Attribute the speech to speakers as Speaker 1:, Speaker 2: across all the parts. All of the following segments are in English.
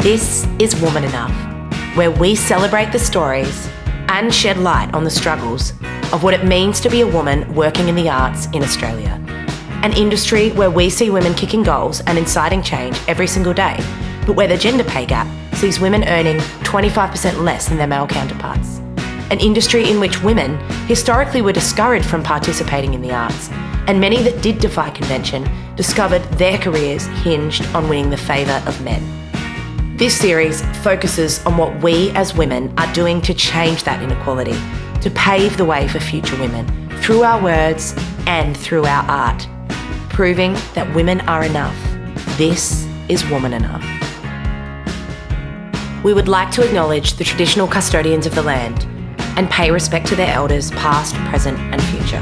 Speaker 1: This is Woman Enough, where we celebrate the stories and shed light on the struggles of what it means to be a woman working in the arts in Australia. An industry where we see women kicking goals and inciting change every single day, but where the gender pay gap sees women earning 25% less than their male counterparts. An industry in which women historically were discouraged from participating in the arts, and many that did defy convention discovered their careers hinged on winning the favour of men. This series focuses on what we as women are doing to change that inequality, to pave the way for future women, through our words and through our art, proving that women are enough. This is Woman Enough. We would like to acknowledge the traditional custodians of the land and pay respect to their elders past, present and future.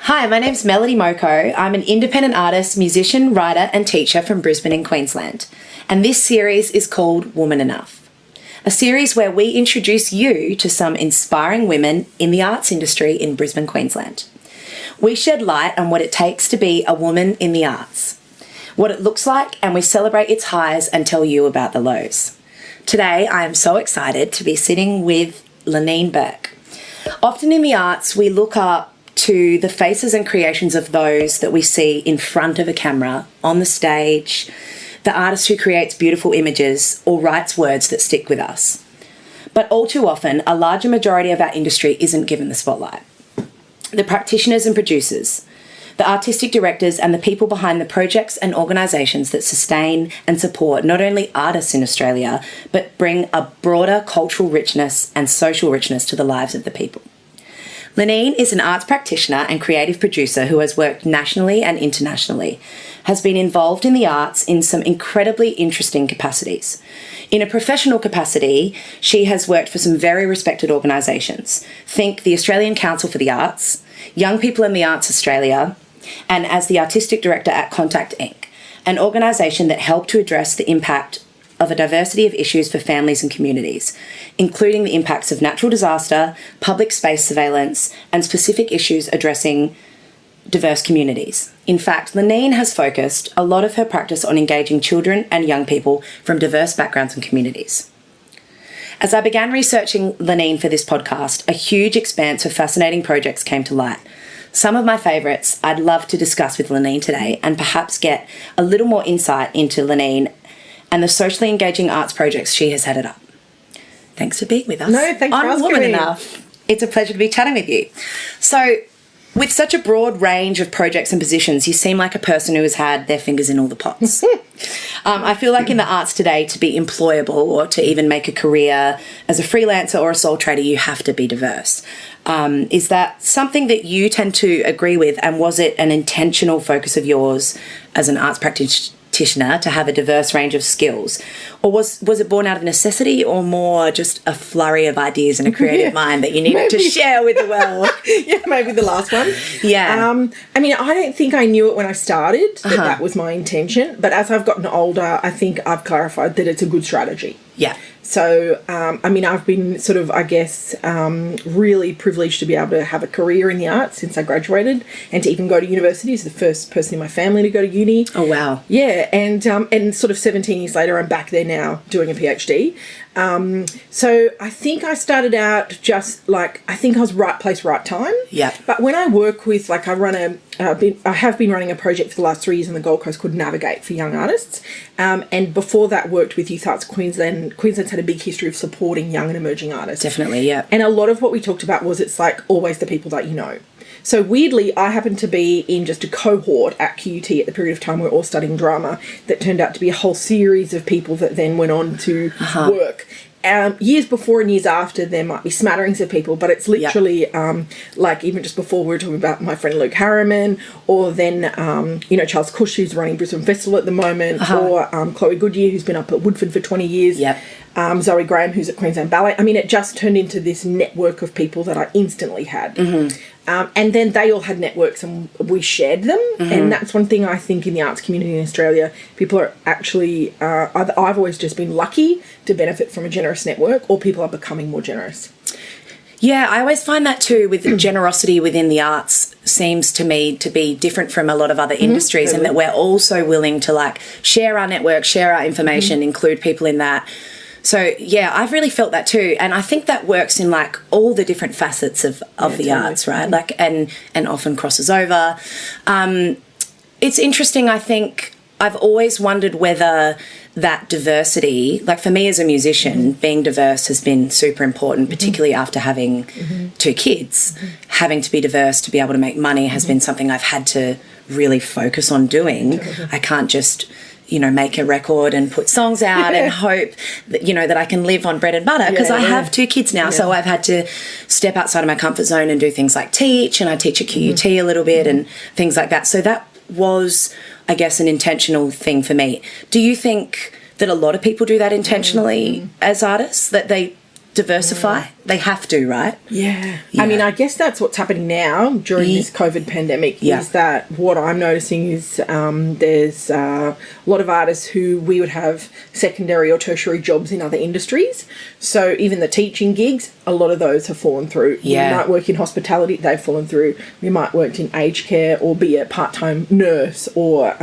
Speaker 1: Hi, my name's Melody Moko. I'm an independent artist, musician, writer and teacher from Brisbane in Queensland. And this series is called Woman Enough, a series where we introduce you to some inspiring women in the arts industry in Brisbane, Queensland. We shed light on what it takes to be a woman in the arts, what it looks like, and we celebrate its highs and tell you about the lows. Today, I am so excited to be sitting with Lenine Bourke. Often in the arts, we look up to the faces and creations of those that we see in front of a camera, on the stage, the artist who creates beautiful images or writes words that stick with us. But all too often, a larger majority of our industry isn't given the spotlight. The practitioners and producers, the artistic directors and the people behind the projects and organisations that sustain and support not only artists in Australia, but bring a broader cultural richness and social richness to the lives of the people. Lenine is an arts practitioner and creative producer who has worked nationally and internationally, has been involved in the arts in some incredibly interesting capacities. In a professional capacity, she has worked for some very respected organisations. Think the Australian Council for the Arts, Young People in the Arts Australia, and as the artistic director at Contact Inc., an organisation that helped to address the impact of a diversity of issues for families and communities, including the impacts of natural disaster, public space surveillance, and specific issues addressing diverse communities. In fact, Lenine has focused a lot of her practice on engaging children and young people from diverse backgrounds and communities. As I began researching Lenine for this podcast, a huge expanse of fascinating projects came to light. Some of my favourites I'd love to discuss with Lenine today and perhaps get a little more insight into Lenine and the socially engaging arts projects she has headed up. Thanks for being with us.
Speaker 2: No, thanks for asking
Speaker 1: Woman
Speaker 2: me.
Speaker 1: Enough. It's a pleasure to be chatting with you. So, with such a broad range of projects and positions, you seem like a person who has had their fingers in all the pots. I feel like in the arts today, to be employable or to even make a career as a freelancer or a sole trader, you have to be diverse. Is that something that you tend to agree with, and was it an intentional focus of yours as an arts practitioner to have a diverse range of skills, or was it born out of necessity or more just a flurry of ideas and a creative mind that you needed to share with the world?
Speaker 2: Yeah, maybe the last one.
Speaker 1: Yeah.
Speaker 2: I mean, I don't think I knew it when I started that was my intention, but as I've gotten older, I think I've clarified that it's a good strategy.
Speaker 1: Yeah.
Speaker 2: So, I mean, I've been sort of, I guess, really privileged to be able to have a career in the arts since I graduated, and to even go to university as the first person in my family to go to uni.
Speaker 1: Oh, wow.
Speaker 2: Yeah, and sort of 17 years later, I'm back there now doing a PhD. So I think I started out just like, I think I was right place, right time.
Speaker 1: Yeah.
Speaker 2: But when I work with, like, I have been running a project for the last 3 years on the Gold Coast called Navigate for young artists. And before that, worked with Youth Arts Queensland. Queensland's had a big history of supporting young and emerging artists.
Speaker 1: Definitely, yeah.
Speaker 2: And a lot of what we talked about was it's like always the people that you know. So weirdly, I happened to be in just a cohort at QUT at the period of time we were all studying drama that turned out to be a whole series of people that then went on to work. years before and years after, there might be smatterings of people, but it's literally like even just before we were talking about my friend Luke Harriman, or then Charles Cush, who's running Brisbane Festival at the moment, or Chloe Goodyear, who's been up at Woodford for 20 years. Zoe Graham, who's at Queensland Ballet. I mean, it just turned into this network of people that I instantly had. And then they all had networks and we shared them. And that's one thing I think in the arts community in Australia, people are actually, I've always just been lucky to benefit from a generous network, or people are becoming more generous.
Speaker 1: Yeah, I always find that too, with generosity within the arts seems to me to be different from a lot of other industries, and that we're also willing to like share our network, share our information, include people in that. So, yeah, I've really felt that too. And I think that works in, like, all the different facets of the arts, right? Like, and often crosses over. It's interesting, I think, I've always wondered whether that diversity, like for me as a musician, being diverse has been super important, particularly after having 2 kids. Having to be diverse to be able to make money has been something I've had to really focus on doing. I can't just make a record and put songs out and hope that, that I can live on bread and butter, because I have 2 kids now. So I've had to step outside of my comfort zone and do things like teach, and I teach at QUT a little bit and things like that. So that was, I guess, an intentional thing for me. Do you think that a lot of people do that intentionally as artists, that they diversify? They have to, right?
Speaker 2: Yeah. I mean, I guess that's what's happening now during this COVID pandemic, is that what I'm noticing is there's a lot of artists who we would have secondary or tertiary jobs in other industries. So even the teaching gigs, a lot of those have fallen through. We might work in hospitality, they've fallen through. We might work in aged care or be a part-time nurse, or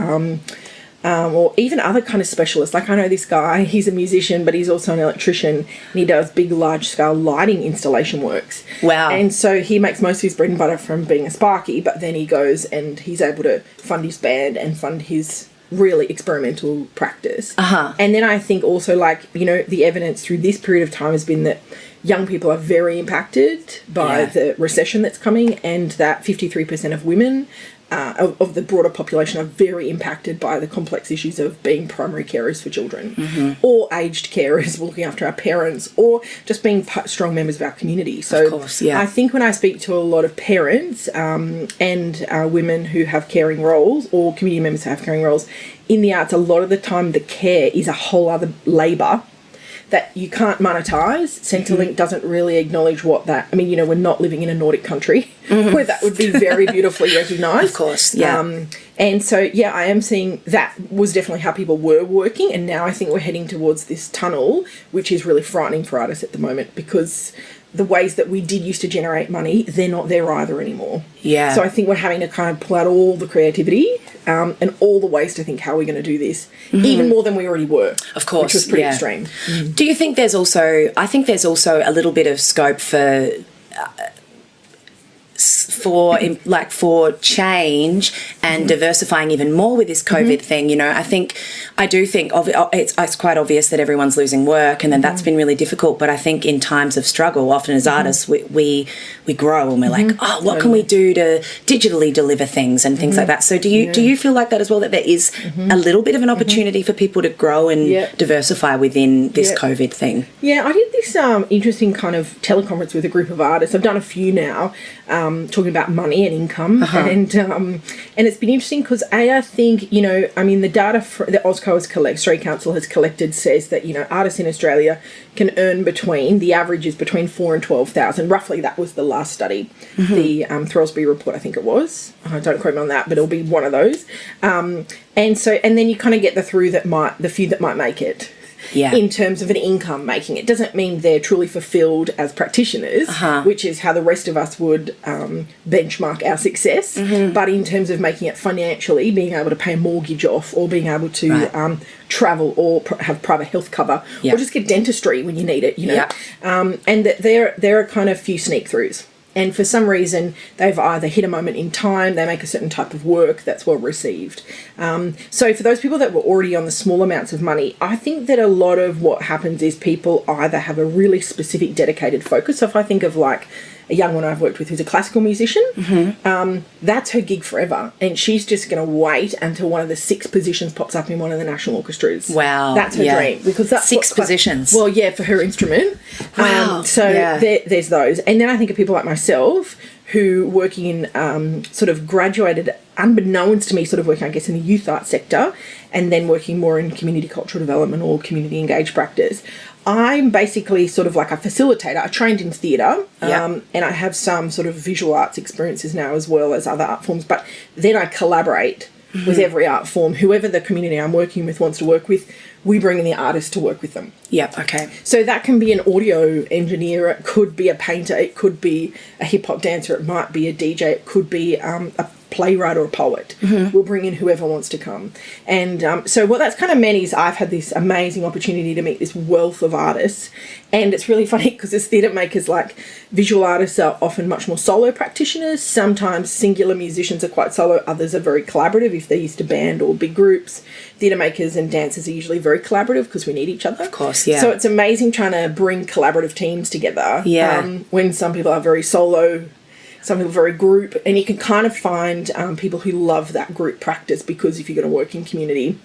Speaker 2: even other kind of specialists. Like I know this guy, he's a musician, but he's also an electrician, and he does big, large-scale lighting installation works.
Speaker 1: Wow. And
Speaker 2: so he makes most of his bread and butter from being a sparky, but then he goes and he's able to fund his band and fund his really experimental practice. And then I think also, like, the evidence through this period of time has been that young people are very impacted by the recession that's coming, and that 53% of women of the broader population are very impacted by the complex issues of being primary carers for children, or aged carers looking after our parents, or just being strong members of our community. So
Speaker 1: of course, I
Speaker 2: think when I speak to a lot of parents and women who have caring roles, or community members who have caring roles in the arts, a lot of the time the care is a whole other labour that you can't monetize. Centrelink doesn't really acknowledge what that... I mean, we're not living in a Nordic country where that would be very beautifully recognised.
Speaker 1: Of course, yeah.
Speaker 2: And so, I am seeing that was definitely how people were working, and now I think we're heading towards this tunnel, which is really frightening for artists at the moment, because the ways that we did used to generate money, they're not there either anymore.
Speaker 1: Yeah.
Speaker 2: So I think we're having to kind of pull out all the creativity and all the ways to think how we're going to do this, even more than we already were.
Speaker 1: Of course,
Speaker 2: which was pretty extreme.
Speaker 1: Do you think there's also... I think there's also a little bit of scope for change and diversifying even more with this COVID thing. I do think it's quite obvious that everyone's losing work, and then that's been really difficult. But I think in times of struggle, often as artists, we grow and we're like, what can we do to digitally deliver things and things like that? So do you feel like that as well, that there is a little bit of an opportunity for people to grow and diversify within this COVID thing? Yeah,
Speaker 2: I did this interesting kind of teleconference with a group of artists. I've done a few now, talking about money and income, and it's been interesting because I think the data the Australian Council has collected says that artists in Australia can earn between 4,000 and 12,000. Roughly, that was the last study, the Throsby report, I think it was. Don't quote me on that, but it'll be one of those. And then you kind of get the few that might make it.
Speaker 1: Yeah.
Speaker 2: In terms of an income making. It doesn't mean they're truly fulfilled as practitioners, which is how the rest of us would benchmark our success. But in terms of making it financially, being able to pay a mortgage off, or being able to travel, or have private health cover, or just get dentistry when you need it, and that there are kind of few sneak throughs. And for some reason, they've either hit a moment in time, they make a certain type of work that's well received. So for those people that were already on the small amounts of money, I think that a lot of what happens is people either have a really specific dedicated focus. So if I think of like a young one I've worked with who's a classical musician. That's her gig forever. And she's just going to wait until one of the 6 positions pops up in one of the national orchestras.
Speaker 1: Wow.
Speaker 2: That's her dream. Because that's
Speaker 1: 6 positions.
Speaker 2: Well, yeah, for her instrument.
Speaker 1: Wow.
Speaker 2: There's those. And then I think of people like myself who working in sort of graduated unbeknownst to me, sort of working, I guess, in the youth art sector and then working more in community cultural development or community engaged practice. I'm basically sort of like a facilitator. I trained in theatre and I have some sort of visual arts experiences now as well as other art forms, but then I collaborate with every art form. Whoever the community I'm working with wants to work with, we bring in the artist to work with them.
Speaker 1: Yep, okay.
Speaker 2: So that can be an audio engineer, it could be a painter, it could be a hip-hop dancer, it might be a DJ, it could be a playwright or a poet. We'll bring in whoever wants to come. And so what that's kind of meant is I've had this amazing opportunity to meet this wealth of artists. And it's really funny because as theatre makers, like visual artists are often much more solo practitioners. Sometimes singular musicians are quite solo, others are very collaborative if they're used to band or big groups. Theatre makers and dancers are usually very collaborative because we need each other.
Speaker 1: Of course, yeah.
Speaker 2: So it's amazing trying to bring collaborative teams together. When some people are very solo, some people are very group, and you can kind of find people who love that group practice, because if you're going to work in community,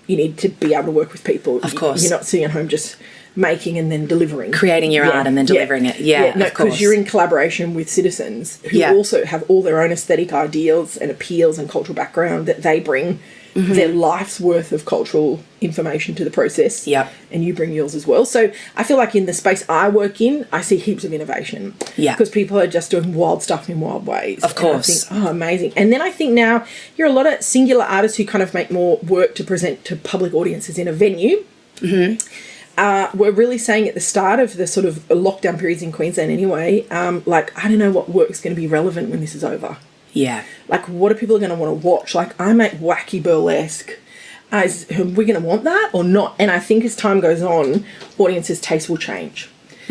Speaker 2: you need to be able to work with people.
Speaker 1: Of course.
Speaker 2: You're not sitting at home just making and then delivering.
Speaker 1: Creating your art and then delivering it. Yeah,
Speaker 2: no,
Speaker 1: of course.
Speaker 2: because you're in collaboration with citizens who also have all their own aesthetic ideals and appeals and cultural background that they bring their life's worth of cultural information to the process.
Speaker 1: Yep.
Speaker 2: And you bring yours as well. So I feel like in the space I work in, I see heaps of innovation.
Speaker 1: Yeah.
Speaker 2: Because people are just doing wild stuff in wild ways.
Speaker 1: Of course.
Speaker 2: And I think, amazing. And then I think now you're a lot of singular artists who kind of make more work to present to public audiences in a venue. We're really saying at the start of the sort of lockdown periods in Queensland anyway, like, I don't know what work's going to be relevant when this is over.
Speaker 1: Yeah.
Speaker 2: Like, what are people going to want to watch? Like, I make wacky burlesque. Are we going to want that or not? And I think as time goes on, audiences' tastes will change.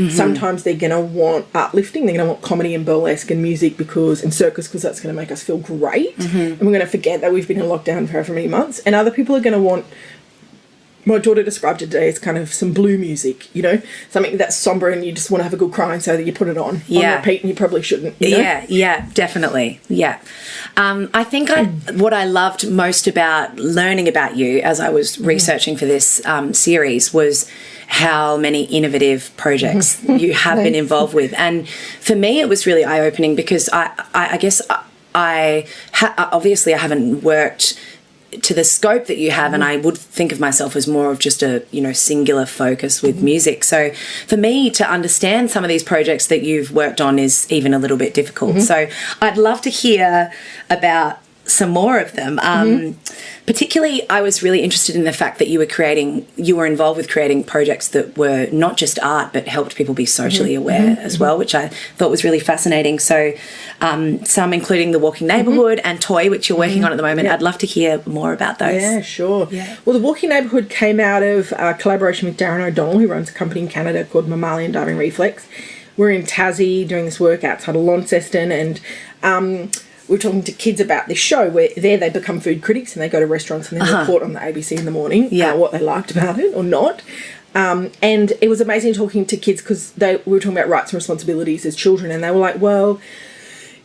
Speaker 2: Sometimes they're going to want uplifting. They're going to want comedy and burlesque and music and circus because that's going to make us feel great. And we're going to forget that we've been in lockdown for however many months. And other people are going to want, my daughter described it today as kind of some blue music, you know, something that's somber and you just want to have a good cry, and so that you put it on repeat, and you probably shouldn't. You know?
Speaker 1: Yeah, definitely. Yeah. I think what I loved most about learning about you as I was researching for this series was how many innovative projects you have been involved with. And for me, it was really eye-opening because I guess obviously I haven't worked to the scope that you have, and I would think of myself as more of just a, you know, singular focus with music. So for me to understand some of these projects that you've worked on is even a little bit difficult. So I'd love to hear about some more of them. Particularly, I was really interested in the fact that you were involved with creating projects that were not just art, but helped people be socially aware as well, which I thought was really fascinating. So some including The Walking Neighbourhood and Toy, which you're working on at the moment. I'd love to hear more about those.
Speaker 2: Yeah, sure.
Speaker 1: Yeah.
Speaker 2: Well, The Walking Neighbourhood came out of a collaboration with Darren O'Donnell, who runs a company in Canada called Mammalian Diving Reflex. We're in Tassie doing this work outside of Launceston, and we're talking to kids about this show where they become food critics and they go to restaurants and then report on the ABC in the morning what they liked about it or not. And it was amazing talking to kids because we were talking about rights and responsibilities as children, and they were like, well,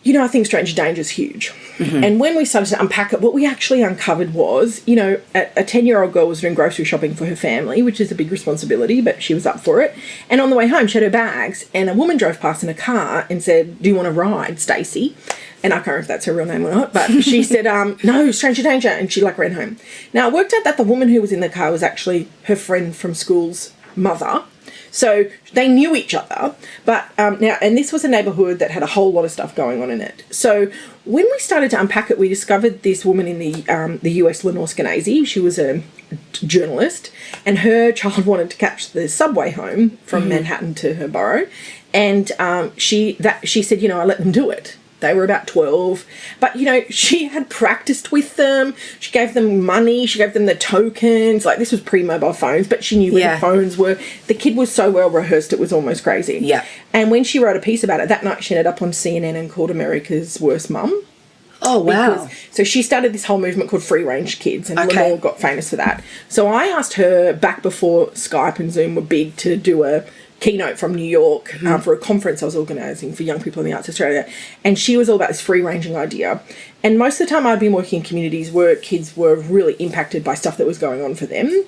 Speaker 2: you know, I think stranger danger is huge. And when we started to unpack it, what we actually uncovered was, you know, a 10-year-old girl was doing grocery shopping for her family, which is a big responsibility, but she was up for it. And on the way home, she had her bags, and a woman drove past in a car and said, "Do you want to ride, Stacey?" And I can't remember if that's her real name or not, but she said, "No, stranger danger," and she ran home. Now, it worked out that the woman who was in the car was actually her friend from school's mother. So they knew each other, but now, and this was a neighbourhood that had a whole lot of stuff going on in it. So when we started to unpack it, we discovered this woman in the US, Lenore Skenazy. She was a journalist, and her child wanted to catch the subway home from Manhattan to her borough, and she said, you know, I let them do it. They were about 12. But, you know, she had practiced with them. She gave them money. She gave them the tokens. Like, this was pre-mobile phones, but she knew where the phones were. The kid was so well rehearsed, it was almost crazy.
Speaker 1: Yeah.
Speaker 2: And when she wrote a piece about it, that night she ended up on CNN and called America's Worst Mum.
Speaker 1: Oh, wow.
Speaker 2: So she started this whole movement called Free Range Kids, and Lenore got famous for that. So I asked her back before Skype and Zoom were big to do a keynote from New York for a conference I was organising for young people in the Arts Australia, and she was all about this free-ranging idea. And most of the time I'd been working in communities where kids were really impacted by stuff that was going on for them,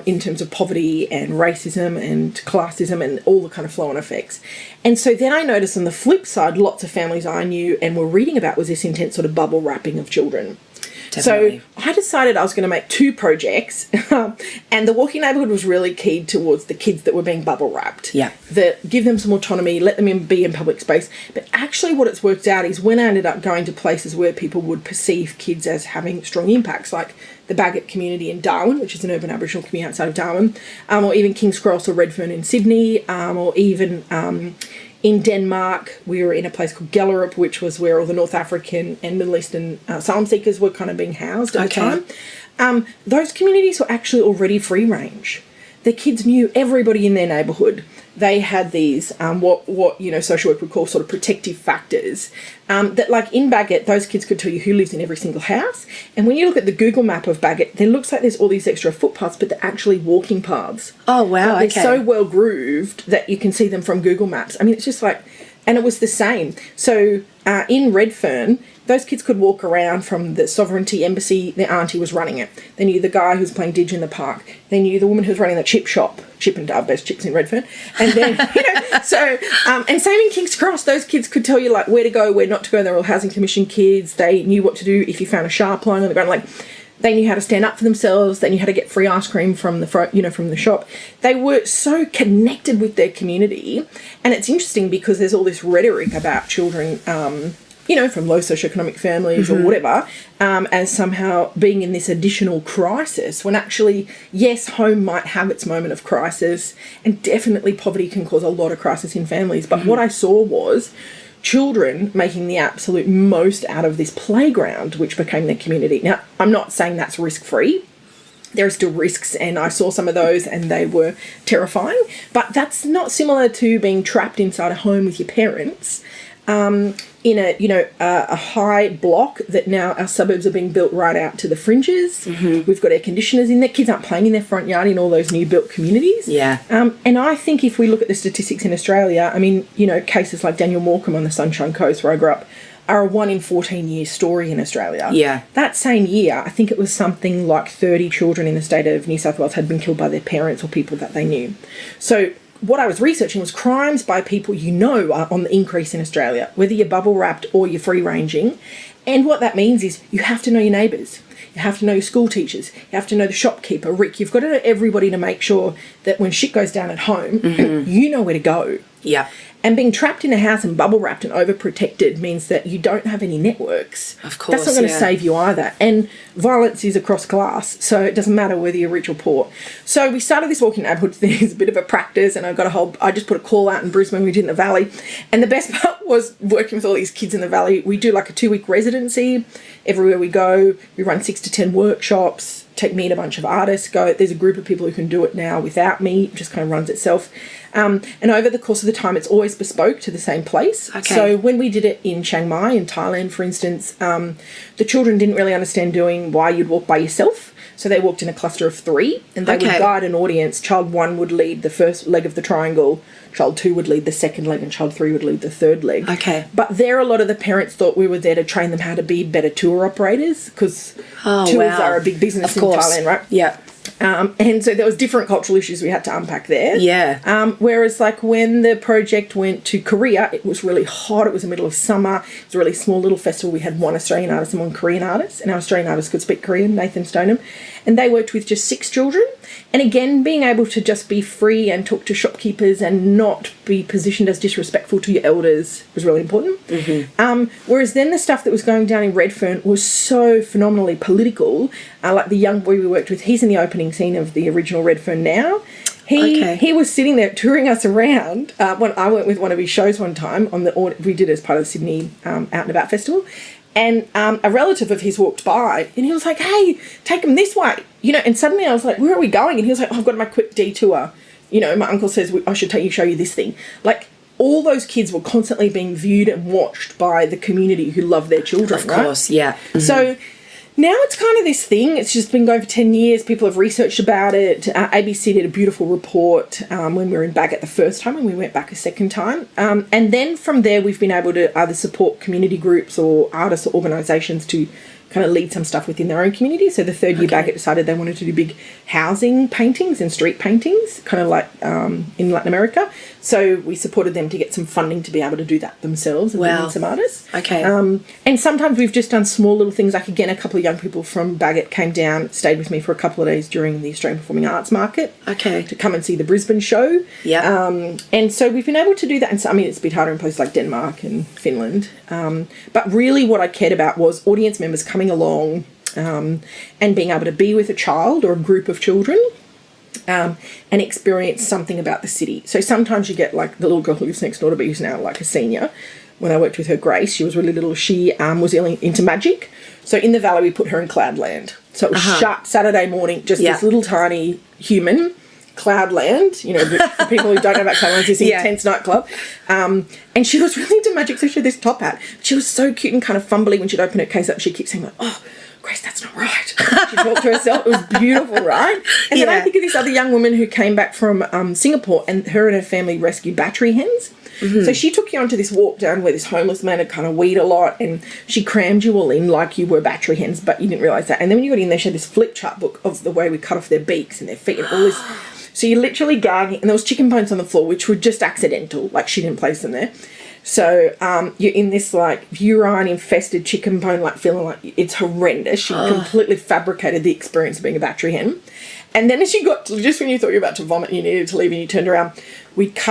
Speaker 2: in terms of poverty and racism and classism and all the kind of flow-on effects. And so then I noticed on the flip side, lots of families I knew and were reading about was this intense sort of bubble wrapping of children.
Speaker 1: Definitely.
Speaker 2: So I decided I was going to make 2 projects, and the Walking Neighbourhood was really keyed towards the kids that were being bubble wrapped.
Speaker 1: Yeah.
Speaker 2: That give them some autonomy, let them be in public space. But actually what it's worked out is when I ended up going to places where people would perceive kids as having strong impacts, like the Bagot community in Darwin, which is an urban Aboriginal community outside of Darwin, or even King's Cross or Redfern in Sydney, or even in Denmark, we were in a place called Gellerup, which was where all the North African and Middle Eastern asylum seekers were kind of being housed at the time. Those communities were actually already free range. The kids knew everybody in their neighbourhood. They had these, what social work would call sort of protective factors, that like in Bagot, those kids could tell you who lives in every single house. And when you look at the Google map of Bagot, it looks like there's all these extra footpaths, but they're actually walking paths.
Speaker 1: Oh, wow,
Speaker 2: They're so well grooved that you can see them from Google Maps. I mean, it's just like, and it was the same. So in Redfern, those kids could walk around from the Sovereignty Embassy. Their auntie was running it. They knew the guy who was playing Didge in the park. They knew the woman who was running the chip shop, Chip and Dove, best chips in Redfern. And then, and same in King's Cross, those kids could tell you like where to go, where not to go. They were all Housing Commission kids. They knew what to do if you found a sharp line on the ground. Like, they knew how to stand up for themselves. They knew how to get free ice cream from from the shop. They were so connected with their community. And it's interesting because there's all this rhetoric about children, from low socioeconomic families or whatever, as somehow being in this additional crisis, when actually, yes, home might have its moment of crisis, and definitely poverty can cause a lot of crisis in families. But what I saw was children making the absolute most out of this playground, which became their community. Now, I'm not saying that's risk-free. There are still risks, and I saw some of those, and they were terrifying. But that's not similar to being trapped inside a home with your parents, in a high block that now our suburbs are being built right out to the fringes. We've got air conditioners in there. Kids aren't playing in their front yard in all those new built communities.
Speaker 1: Yeah.
Speaker 2: And I think if we look at the statistics in Australia, I mean, cases like Daniel Morecambe on the Sunshine Coast where I grew up are a 1 in 14 year story in Australia.
Speaker 1: Yeah.
Speaker 2: That same year, I think it was something like 30 children in the state of New South Wales had been killed by their parents or people that they knew. So what I was researching was crimes by people are on the increase in Australia, whether you're bubble wrapped or you're free ranging. And what that means is you have to know your neighbours. You have to know your school teachers. You have to know the shopkeeper, Rick. You've got to know everybody to make sure that when shit goes down at home, you know where to go.
Speaker 1: Yeah.
Speaker 2: And being trapped in a house and bubble wrapped and overprotected means that you don't have any networks.
Speaker 1: Of course,
Speaker 2: that's not going to save you either. And violence is across class, so it doesn't matter whether you're rich or poor. So we started this Walking Neighbourhood thing as a bit of a practice, and I just put a call out in Brisbane. We did in the Valley, and the best part was working with all these kids in the Valley. We do like a 2-week residency everywhere we go. We run 6 to 10 workshops. Take me and a bunch of artists. There's a group of people who can do it now without me. It just kind of runs itself. And over the course of the time, it's always bespoke to the same place.
Speaker 1: Okay.
Speaker 2: So when we did it in Chiang Mai, in Thailand, for instance, the children didn't really understand why you'd walk by yourself. So they walked in a cluster of 3, and they would guide an audience. Child 1 would lead the first leg of the triangle, child 2 would lead the second leg, and child 3 would lead the third leg.
Speaker 1: Okay.
Speaker 2: But a lot of the parents thought we were there to train them how to be better tour operators, because tours are a big business in Thailand, right?
Speaker 1: Yeah.
Speaker 2: And so there was different cultural issues we had to unpack there.
Speaker 1: Yeah.
Speaker 2: Whereas like when the project went to Korea, it was really hot. It was the middle of summer. It was a really small little festival. We had 1 Australian artist and 1 Korean artist, and our Australian artist could speak Korean, Nathan Stoneham, and they worked with just 6 children. And again, being able to just be free and talk to shopkeepers and not be positioned as disrespectful to your elders was really important. Whereas then the stuff that was going down in Redfern was so phenomenally political. Like the young boy we worked with, he's in the opening scene of the original Redfern now. He was sitting there touring us around when I went with one of his shows one time we did it as part of the Sydney Out and About Festival. And a relative of his walked by, and he was like, "Hey, take him this way," And suddenly I was like, "Where are we going?" And he was like, "Oh, I've got my quick detour. My uncle says I should show you this thing." Like all those kids were constantly being viewed and watched by the community who love their children.
Speaker 1: Of course, right? Yeah.
Speaker 2: So Now it's kind of this thing. It's just been going for 10 years. People have researched about it. ABC did a beautiful report when we were in Bagot the first time, and we went back a second time. And then from there, we've been able to either support community groups or artists or organisations to kind of lead some stuff within their own community. So the third year Bagot decided they wanted to do big housing paintings and street paintings, kind of like in Latin America. So we supported them to get some funding to be able to do that themselves and bring in some artists.
Speaker 1: Okay.
Speaker 2: And sometimes we've just done small little things. Like, again, a couple of young people from Bagot came down, stayed with me for a couple of days during the Australian Performing Arts Market.
Speaker 1: Okay.
Speaker 2: To come and see the Brisbane show.
Speaker 1: Yeah.
Speaker 2: And so we've been able to do that. And so, I mean, it's a bit harder in places like Denmark and Finland. But really what I cared about was audience members coming along and being able to be with a child or a group of children and experience something about the city. So sometimes you get, like, the little girl who lives next door to me, who's now like a senior. When I worked with her, Grace, she was really little. She was into magic. So in the valley, we put her in Cloudland. So it was shut Saturday morning, just this little tiny human, Cloudland, you know, for people who don't know about Cloudland, it's this intense nightclub. And she was really into magic, so she had this top hat. She was so cute and kind of fumbly when she'd open her case up. She kept saying, like, oh, Grace, that's not right. She talked to herself. It was beautiful, right? And then I think of this other young woman who came back from Singapore, and her family rescued battery hens. Mm-hmm. So she took you onto this walk down where this homeless man had kind of weed a lot, and she crammed you all in like you were battery hens, but you didn't realise that. And then when you got in there, she had this flip chart book of the way we cut off their beaks and their feet and all this. So you're literally gagging, and there was chicken bones on the floor, which were just accidental, like she didn't place them there. So you're in this, like, urine-infested chicken bone, like, feeling like it's horrendous. She completely fabricated the experience of being a battery hen. And then as you got to, just when you thought you were about to vomit and you needed to leave and you turned around,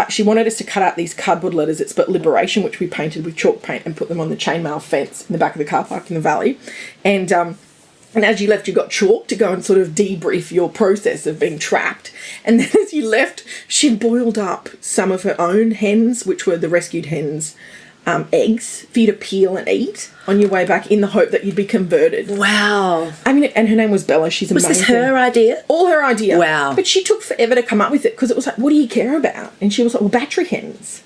Speaker 2: she wanted us to cut out these cardboard letters. It's but Liberation, which we painted with chalk paint and put them on the chainmail fence in the back of the car park in the valley. And as you left, you got chalk to go and sort of debrief your process of being trapped. And then as you left, she boiled up some of her own hens, which were the rescued hens' eggs, for you to peel and eat on your way back in the hope that you'd be converted.
Speaker 1: Wow.
Speaker 2: I mean, and her name was Bella. She's amazing.
Speaker 1: Was this her idea?
Speaker 2: All her idea.
Speaker 1: Wow.
Speaker 2: But she took forever to come up with it because it was like, what do you care about? And she was like, well, battery hens.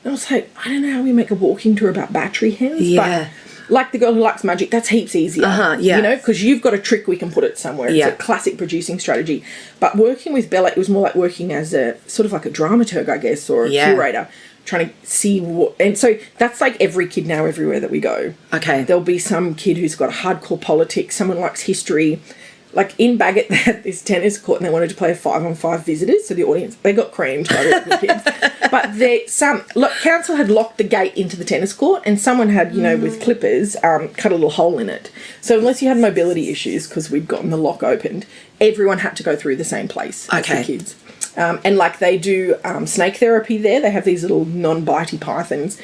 Speaker 2: And I was like, I don't know how we make a walking tour about battery hens.
Speaker 1: Yeah.
Speaker 2: But like the girl who likes magic, that's heaps easier.
Speaker 1: Yeah.
Speaker 2: You know, because you've got a trick, we can put it somewhere. It's a classic producing strategy. But working with Bella, it was more like working as a sort of like a dramaturg, I guess, or a curator, trying to see what. And so that's like every kid now, everywhere that we go.
Speaker 1: Okay.
Speaker 2: There'll be some kid who's got a hardcore politics, someone likes history. Like in Bagot, they had this tennis court and they wanted to play a 5-on-5 visitors. So the audience, they got creamed by the kids. But council had locked the gate into the tennis court, and someone had, you know, with clippers, cut a little hole in it. So unless you had mobility issues, because we'd gotten the lock opened, everyone had to go through the same place as the kids. And like they do snake therapy there. They have these little non-bitey pythons.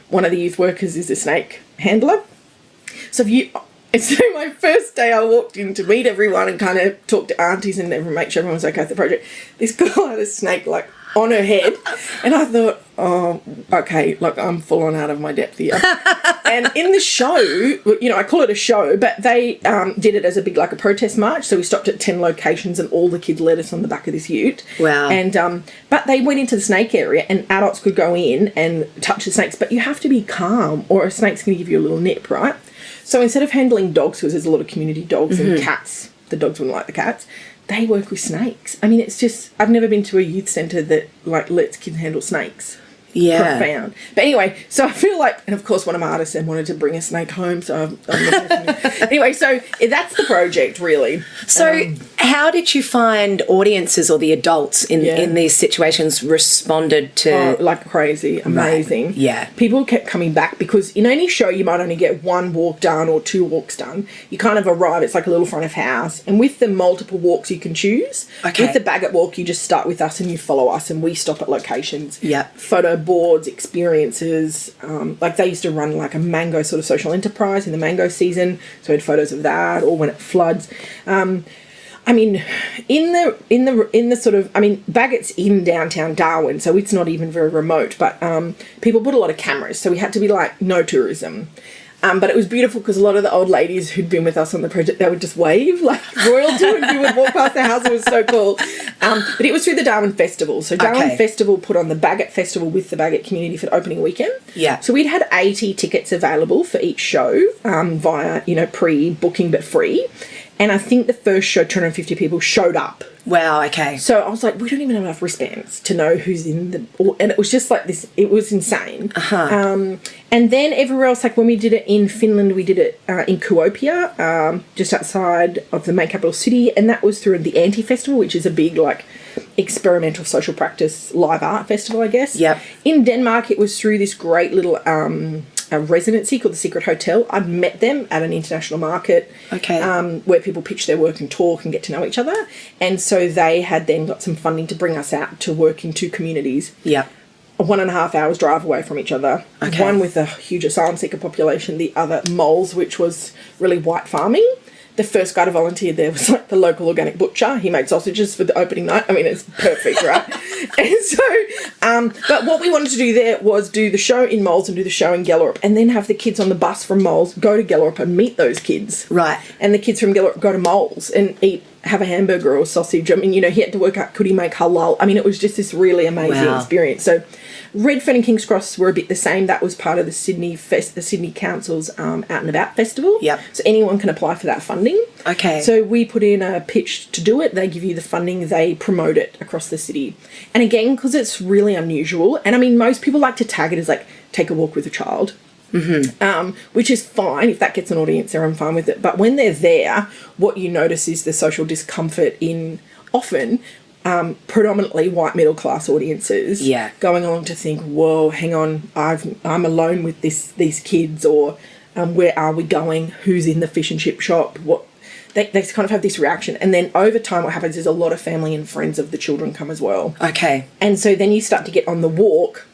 Speaker 2: One of the youth workers is a snake handler. So my first day I walked in to meet everyone and kind of talk to aunties and make sure everyone was okay with the project. This girl had a snake like on her head, and I thought, oh, okay, like I'm full on out of my depth here. And in the show, you know, I call it a show, but they did it as a big, like a protest march. So we stopped at 10 locations and all the kids led us on the back of this ute.
Speaker 1: Wow.
Speaker 2: And but they went into the snake area and adults could go in and touch the snakes, but you have to be calm or a snake's going to give you a little nip, right? So instead of handling dogs, because there's a lot of community dogs and cats, the dogs wouldn't like the cats, they work with snakes. I mean, it's just, I've never been to a youth centre that, like, lets kids handle snakes.
Speaker 1: Yeah.
Speaker 2: Profound. But anyway, so I feel like, and of course one of my artists then wanted to bring a snake home, so anyway, so that's the project, really.
Speaker 1: So how did you find audiences or the adults in these situations responded to?
Speaker 2: Like crazy, amazing.
Speaker 1: Right. Yeah.
Speaker 2: People kept coming back because in any show you might only get one walk done or two walks done. You kind of arrive, it's like a little front of house, and with the multiple walks you can choose.
Speaker 1: Okay.
Speaker 2: With the Bagot walk, you just start with us and you follow us, and we stop at locations.
Speaker 1: Yep.
Speaker 2: Photo boards, experiences, like they used to run like a mango sort of social enterprise in the mango season, so we had photos of that, or when it floods. I mean, in the sort of, I mean, Bagot's in downtown Darwin, so it's not even very remote, but people put a lot of cameras, so we had to be like, no tourism. But it was beautiful because a lot of the old ladies who'd been with us on the project, they would just wave like royalty and we would walk past the house. It was so cool. But it was through the Darwin Festival. So Darwin Festival put on the Bagot Festival with the Bagot community for the opening weekend.
Speaker 1: Yeah.
Speaker 2: So we'd had 80 tickets available for each show via, pre-booking but free. And I think the first show, 250 people showed up.
Speaker 1: Wow, okay.
Speaker 2: So I was like, we don't even have enough wristbands to know who's in the... And it was just like this, it was insane. And then everywhere else, like when we did it in Finland, we did it in Kuopio, just outside of the main capital city. And that was through the Anti-Festival, which is a big, like, experimental social practice live art festival, I guess.
Speaker 1: Yep.
Speaker 2: In Denmark, it was through this great little... a residency called the Secret Hotel. I met them at an international market where people pitch their work and talk and get to know each other. And so they had then got some funding to bring us out to work in 2 communities.
Speaker 1: Yeah.
Speaker 2: 1.5 hours drive away from each other.
Speaker 1: Okay.
Speaker 2: One with a huge asylum seeker population, the other moles, which was really white farming. The first guy to volunteer there was like the local organic butcher. He made sausages for the opening night. I mean, it's perfect, right? And so, but what we wanted to do there was do the show in Moles and do the show in Gellerup and then have the kids on the bus from Moles go to Gellerup and meet those kids.
Speaker 1: Right.
Speaker 2: And the kids from Gellerup go to Moles and have a hamburger or sausage. I mean, he had to work out, could he make halal? I mean, it was just this really amazing experience. So Redfern and King's Cross were a bit the same. That was part of the Sydney Council's Out and About Festival.
Speaker 1: Yep.
Speaker 2: So anyone can apply for that funding.
Speaker 1: Okay.
Speaker 2: So we put in a pitch to do it. They give you the funding. They promote it across the city. And again, because it's really unusual, and I mean, most people like to tag it as like, take a walk with a child. Mm-hmm. Which is fine. If that gets an audience there, I'm fine with it. But when they're there, what you notice is the social discomfort in often predominantly white middle class audiences going along to think, whoa, hang on, I'm alone with these kids, or where are we going? Who's in the fish and chip shop? What they kind of have this reaction. And then over time what happens is a lot of family and friends of the children come as well.
Speaker 1: Okay.
Speaker 2: And so then you start to get on the walk,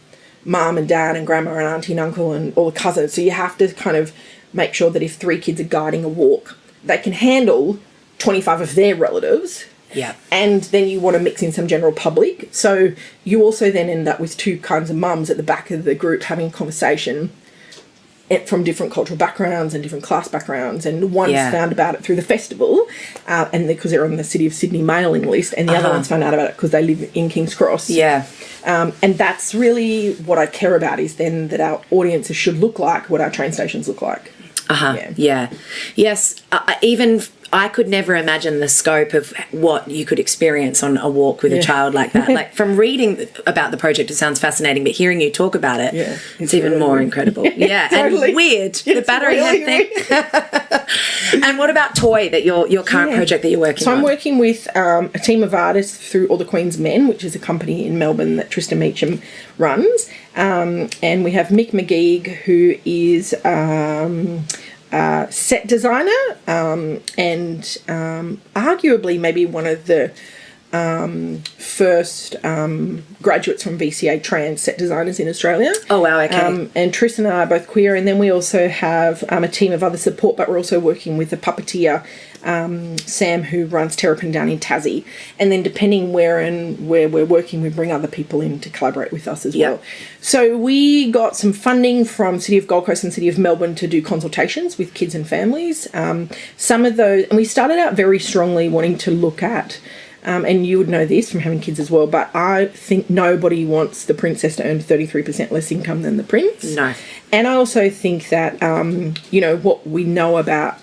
Speaker 2: mum and dad and grandma and auntie and uncle and all the cousins. So you have to kind of make sure that if 3 kids are guiding a walk, they can handle 25 of their relatives.
Speaker 1: Yeah.
Speaker 2: And then you want to mix in some general public. So you also then end up with 2 kinds of mums at the back of the group having a conversation from different cultural backgrounds and different class backgrounds, and one's found about it through the festival and because they're on the City of Sydney mailing list, and the other one's found out about it because they live in King's Cross. Yeah. And that's really what I care about, is then that our audiences should look like what our train stations look like.
Speaker 1: Yeah. Yes. Even I could never imagine the scope of what you could experience on a walk with a child like that. Like, from reading about the project, it sounds fascinating, but hearing you talk about it, it's even really more incredible. Yeah, totally. And weird. The battery really thing. And what about Toy, that your current project that you're working on?
Speaker 2: So I'm working with a team of artists through All the Queen's Men, which is a company in Melbourne that Tristan Meacham runs. And we have Mick McGeeg, who is set designer and arguably maybe one of the first graduates from VCA trans set designers in Australia.
Speaker 1: Oh, wow, okay.
Speaker 2: And Tristan and I are both queer, and then we also have a team of other support, but we're also working with a puppeteer, Sam, who runs Terrapin down in Tassie. And then depending where we're working, we bring other people in to collaborate with us as well. So we got some funding from City of Gold Coast and City of Melbourne to do consultations with kids and families. Some of those, and we started out very strongly wanting to look at, and you would know this from having kids as well, but I think nobody wants the princess to earn 33% less income than the prince.
Speaker 1: No.
Speaker 2: And I also think that, what we know about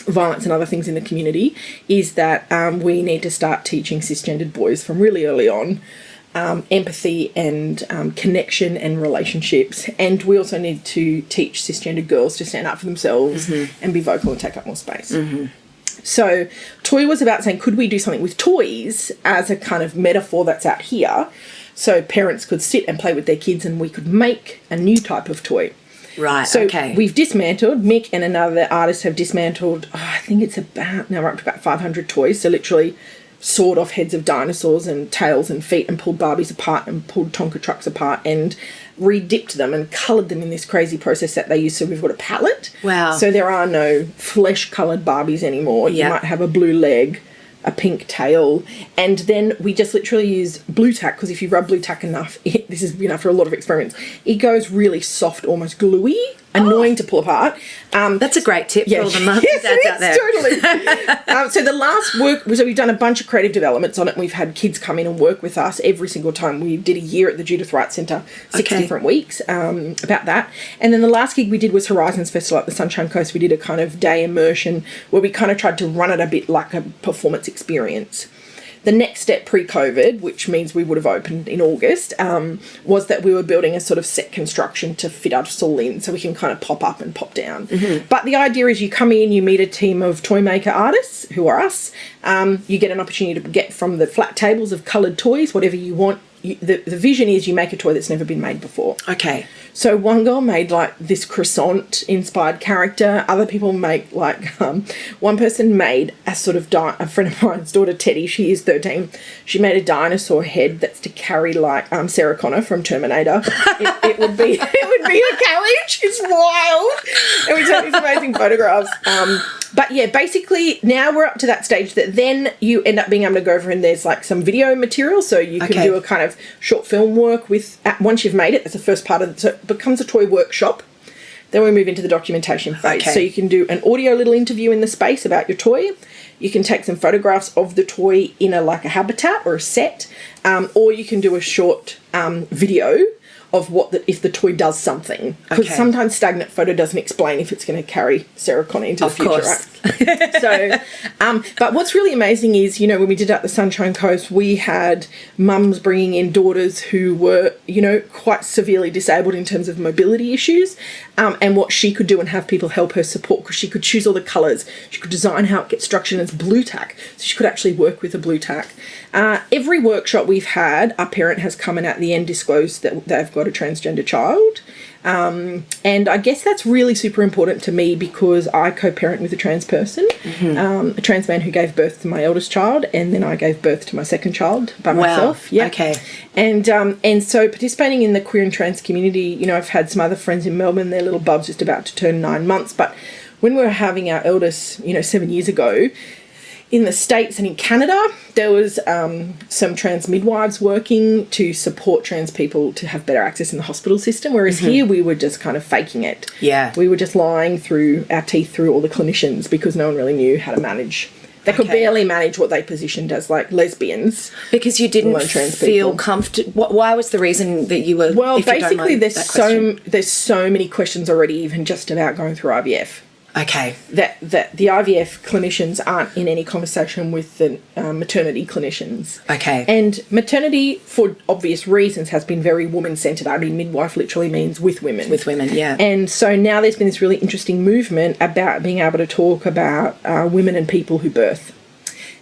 Speaker 2: violence and other things in the community is that we need to start teaching cisgendered boys from really early on empathy and connection and relationships. And we also need to teach cisgendered girls to stand up for themselves and be vocal and take up more space. So Toy was about saying, could we do something with toys as a kind of metaphor that's out here, so parents could sit and play with their kids and we could make a new type of toy.
Speaker 1: Right,
Speaker 2: so
Speaker 1: okay.
Speaker 2: We've dismantled, Mick and another artist have dismantled, I think it's now we're up to about 500 toys, so literally sawed off heads of dinosaurs and tails and feet and pulled Barbies apart and pulled Tonka trucks apart and re-dipped them and coloured them in this crazy process that they use. So we've got a palette.
Speaker 1: Wow.
Speaker 2: So there are no flesh-coloured Barbies anymore.
Speaker 1: Yep.
Speaker 2: You might have a blue leg, a pink tail, and then we just literally use blue tack, because if you rub blue tack enough, this is, for a lot of experiments, it goes really soft, almost gluey. annoying to pull apart.
Speaker 1: That's a great tip for all the mums and dads out there.
Speaker 2: Totally. So the last work, so we've done a bunch of creative developments on it, and we've had kids come in and work with us every single time. We did a year at the Judith Wright Centre, 6 different weeks about that. And then the last gig we did was Horizons Festival at the Sunshine Coast. We did a kind of day immersion where we kind of tried to run it a bit like a performance experience. The next step pre-COVID, which means we would have opened in August, was that we were building a sort of set construction to fit us all in so we can kind of pop up and pop down. But the idea is you come in, you meet a team of toy maker artists, who are us. You get an opportunity to get from the flat tables of coloured toys, whatever you want. The vision is you make a toy that's never been made before.
Speaker 1: Okay.
Speaker 2: So one girl made like this croissant-inspired character. Other people make like, one person made a sort of, a friend of mine's daughter, Teddy, she is 13. She made a dinosaur head that's to carry like Sarah Connor from Terminator. it would be a carriage. It's wild. And we took these amazing photographs. But yeah, basically now we're up to that stage that then you end up being able to go over and there's like some video material. So you can do a kind of short film work with, once you've made it, that's the first part of it. So it becomes a toy workshop. Then we move into the documentation phase. So you can do an audio little interview in the space about your toy. You can take some photographs of the toy in a habitat or a set. Or you can do a short video of if the toy does something. Because sometimes stagnant photo doesn't explain if it's going to carry Sarah Connor into the future, right? So, but what's really amazing is, when we did it at the Sunshine Coast, we had mums bringing in daughters who were, quite severely disabled in terms of mobility issues, and what she could do and have people help her support, because she could choose all the colours. She could design how it gets structured as blue tack. So she could actually work with a blue tack. Every workshop we've had, a parent has come and at the end disclosed that they've got a transgender child. And I guess that's really super important to me because I co-parent with a trans person, a trans man who gave birth to my eldest child, and then I gave birth to my second child by myself. Yeah.
Speaker 1: Okay.
Speaker 2: And so participating in the queer and trans community, I've had some other friends in Melbourne, their little bub's just about to turn 9 months, but when we were having our eldest, 7 years ago, in the States and in Canada, there was some trans midwives working to support trans people to have better access in the hospital system, whereas here we were just kind of faking it. Yeah. We were just lying through our teeth through all the clinicians because no one really knew how to manage. They could barely manage what they positioned as like lesbians. Because you didn't feel comfortable. Why was the reason that you were... Well, basically there's so many questions already even just about going through IVF. Okay. That the IVF clinicians aren't in any conversation with the maternity clinicians. Okay. And maternity, for obvious reasons, has been very woman-centred. I mean, midwife literally means with women. With women, yeah. And so now there's been this really interesting movement about being able to talk about women and people who birth.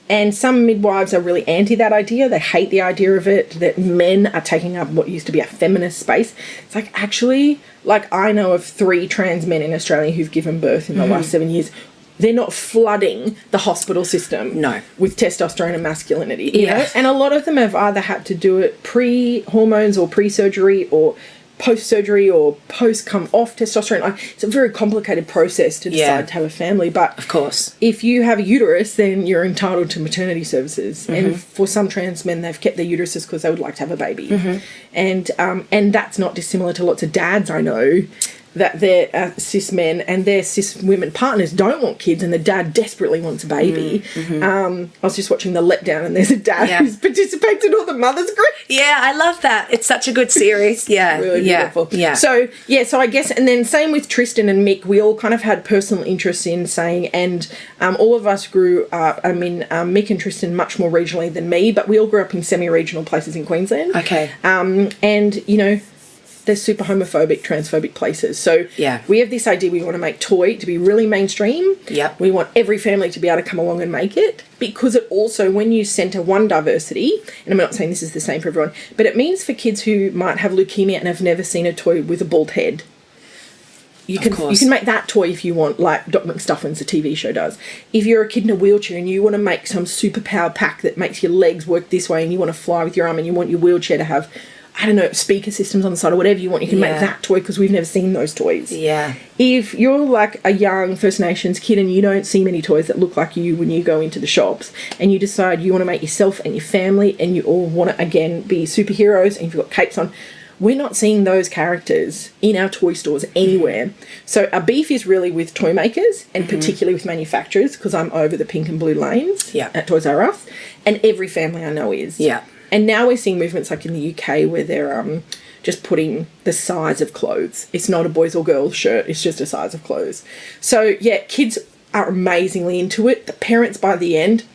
Speaker 2: And some midwives are really anti that idea. They hate the idea of it, that men are taking up what used to be a feminist space. It's like, actually, I know of 3 trans men in Australia who've given birth in the last 7 years. They're not flooding the hospital system with testosterone and masculinity. You know? And a lot of them have either had to do it pre-hormones or pre-surgery or post-surgery or post-come off testosterone. It's a very complicated process to decide to have a family. But of course, if you have a uterus, then you're entitled to maternity services. And for some trans men, they've kept their uteruses because they would like to have a baby. And that's not dissimilar to lots of dads I know, that they're cis men and their cis women partners don't want kids and the dad desperately wants a baby. I was just watching The Letdown and there's a dad who's participated in all the mothers groups. Yeah, I love that. It's such a good series. Yeah. Really beautiful. Yeah. So I guess, and then same with Tristan and Mick, we all kind of had personal interest in saying, and all of us grew up, Mick and Tristan much more regionally than me, but we all grew up in semi-regional places in Queensland. Okay. And, they're super homophobic, transphobic places. So we have this idea we want to make toy to be really mainstream. Yep. We want every family to be able to come along and make it, because it also, when you centre one diversity, and I'm not saying this is the same for everyone, but it means for kids who might have leukemia and have never seen a toy with a bald head, you can make that toy if you want, like Doc McStuffins, the TV show, does. If you're a kid in a wheelchair and you want to make some superpower pack that makes your legs work this way and you want to fly with your arm and you want your wheelchair to have, I don't know, speaker systems on the side or whatever you want, you can make that toy, because we've never seen those toys. Yeah. If you're like a young First Nations kid and you don't see many toys that look like you when you go into the shops, and you decide you want to make yourself and your family and you all want to, again, be superheroes and you've got capes on, we're not seeing those characters in our toy stores anywhere. So our beef is really with toy makers and particularly with manufacturers, because I'm over the pink and blue lanes at Toys R Us, and every family I know is.
Speaker 1: Yeah.
Speaker 2: And now we're seeing movements like in the UK where they're just putting the size of clothes. It's not a boys or girls shirt, it's just a size of clothes. So, yeah, kids are amazingly into it. The parents, by the end,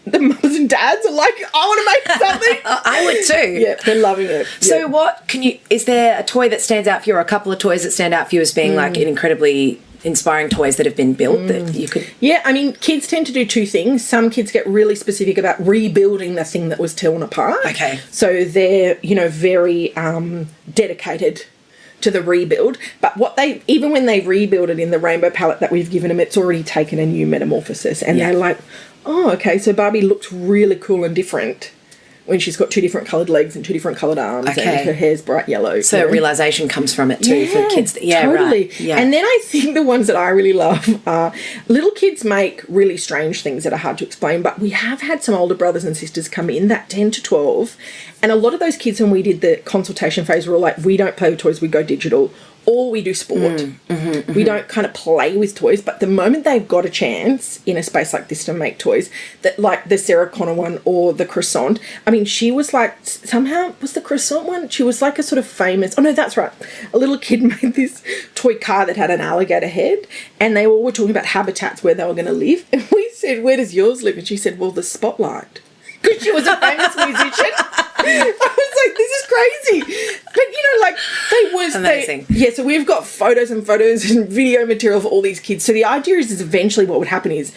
Speaker 2: the mums and dads are like, I want to make something.
Speaker 1: I would too.
Speaker 2: Yeah, they're loving it.
Speaker 1: So is there a toy that stands out for you, or a couple of toys that stand out for you as being like an incredibly inspiring toys that have been built that you could...
Speaker 2: Yeah, I mean, kids tend to do two things. Some kids get really specific about rebuilding the thing that was torn apart.
Speaker 1: Okay.
Speaker 2: So they're, very dedicated to the rebuild. But even when they rebuild it in the rainbow palette that we've given them, it's already taken a new metamorphosis. And they're like, oh, okay, so Barbie looks really cool and different when she's got 2 different coloured legs and 2 different coloured arms and her hair's bright yellow.
Speaker 1: So realisation comes from it too for kids. Yeah,
Speaker 2: totally.
Speaker 1: Right. Yeah.
Speaker 2: And then I think the ones that I really love are little kids make really strange things that are hard to explain, but we have had some older brothers and sisters come in that 10 to 12, and a lot of those kids when we did the consultation phase were all like, we don't play with toys, we go digital. Or we do sport. We don't kind of play with toys, but the moment they've got a chance in a space like this to make toys, that like the Sarah Connor one or the croissant, I mean, she was like, somehow, was the croissant one? She was like a sort of famous, oh no, that's right. A little kid made this toy car that had an alligator head, and they all were talking about habitats where they were going to live. And we said, where does yours live? And she said, well, the Spotlight. Because she was a famous musician. I was like, this is crazy. But,
Speaker 1: Amazing.
Speaker 2: So we've got photos and video material for all these kids. So the idea is eventually what would happen is